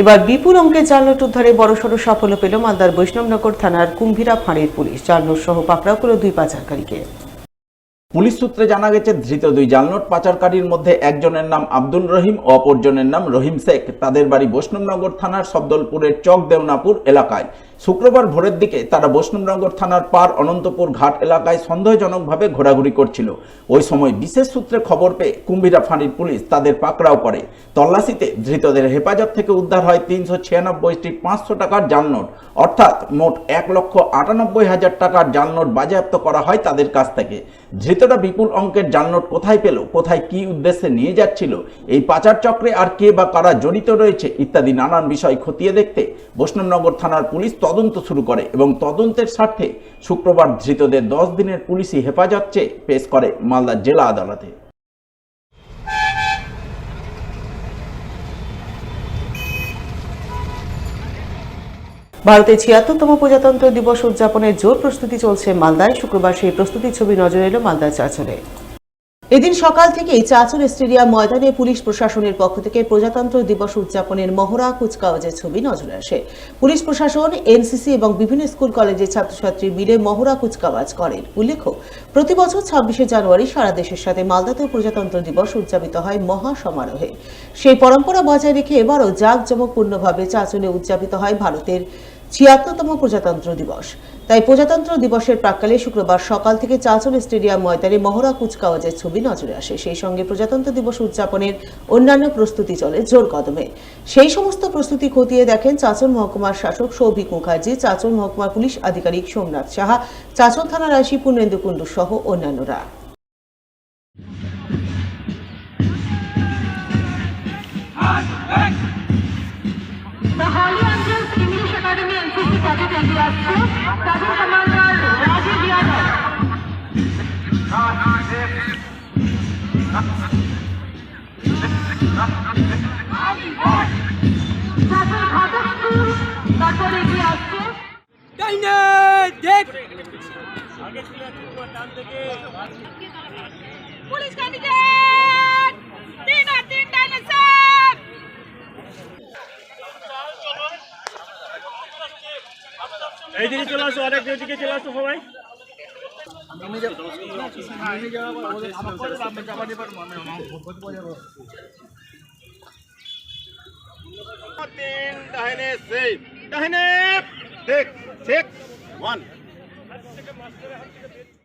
এবার বিপুল অঙ্কের জালনোট উদ্ধারে বড়সড় সাফল্য পেল মালদার বৈষ্ণবনগর থানার কুম্ভীরা ফাঁড়ির পুলিশ। জালনোট সহ পাকড়াও করল 2 পাচারকারীকে। পুলিশ সূত্রে জানা গেছে, ধৃত 2 জালনোট পাচারকারীর মধ্যে একজনের নাম আব্দুল রহিম ও অপরজনের নাম রহিম শেখ। তাদের বাড়ি বৈষ্ণবনগর থানার সবদলপুরের চক দেওনাপুর এলাকায়। শুক্রবার ভোরের দিকে তারা বৈষ্ণবনগর থানার পার অনন্তপুর ঘাট এলাকায় সন্দেহজনকভাবে ঘোরাঘুরি করছিল। ওই সময় বিশেষ সূত্রে খবর পেয়ে কুম্ভীরা ফাঁড়ির পুলিশ তাদের পাকড়াও করে। তল্লাশিতে ধৃতদের হেফাজত থেকে উদ্ধার হয় 396টি 500 টাকার জালনোট, অর্থাৎ মোট 1,98,000 টাকার জালনোট বাজেয়াপ্ত করা হয় তাদের কাছ থেকে। ধৃতরা বিপুল অঙ্কের জালনোট কোথায় পেল, কোথায় কি উদ্দেশ্যে নিয়ে যাচ্ছিল, এই পাচার চক্রে আর কে বা কারা জড়িত রয়েছে ইত্যাদি নানান বিষয় খতিয়ে দেখতে বৈষ্ণবনগর থানার পুলিশ তদন্ত শুরু করে এবং তদন্তের স্বার্থে শুক্রবার ধৃতদের 10 দিনের পুলিশি হেফাজত চেয়ে পেশ করে মালদা জেলা আদালতে। ভারতের 76তম প্রজাতন্ত্র দিবস উদযাপনের জোর প্রস্তুতি চলছে মালদায়। শুক্রবার সেই প্রস্তুতির ছবি নজরে এলো মালদার চাঁচলে। এদিন সকাল থেকেই চাঁচল স্টেডিয়াম ময়দানে পুলিশ প্রশাসনের পক্ষ থেকে প্রজাতন্ত্র দিবস উদযাপনের মহড়া কুচকাওয়াজের ছবি নজরে আসে। পুলিশ প্রশাসন, এনসিসি এবং বিভিন্ন স্কুল কলেজের ছাত্রছাত্রী মিলে মহড়া কুচকাওয়াজ করেন। উল্লেখ্য, প্রতি বছর 26শে জানুয়ারি সারা দেশের সাথে মালদাতেও প্রজাতন্ত্র দিবস উদযাপিত হয় মহা সমারোহে। সেই পরম্পরা বজায় রেখে এবারও জাঁকজমকপূর্ণভাবে চাঁচলে উদযাপিত হয় ভারতের 76তম প্রজাতন্ত্র দিবস। তাই প্রজাতন্ত্র দিবসের প্রাক্কালে শুক্রবার সকাল থেকে চাঁচল স্টেডিয়াম ময়দানে মহড়া কুচকাওয়াজের ছবি নজরে আসে। সেই সঙ্গে প্রজাতন্ত্র দিবস উদযাপনের অন্যান্য প্রস্তুতি চলে জোর কদমে। সেই সমস্ত প্রস্তুতি খতিয়ে দেখেন চাঁচল মহকুমার শাসক সৌভিক মুখার্জি, চাঁচল মহকুমার পুলিশ আধিকারিক সোমনাথ সাহা, চাঁচল থানার আইসি পূর্ণেন্দু কুণ্ডু সহ অন্যান্যরা। তাদের কমান্ডার রাজীব যাদব, তারপরে এগিয়ে আসছে পুলিশ ক্যান্ডিডেট 3 আর 3 ডাইনেশন। এইদিকে চলে আসো, আরেক দিকে চলে আসো সবাই। ডাইনে সেফ, ডাইনে ঠিক 1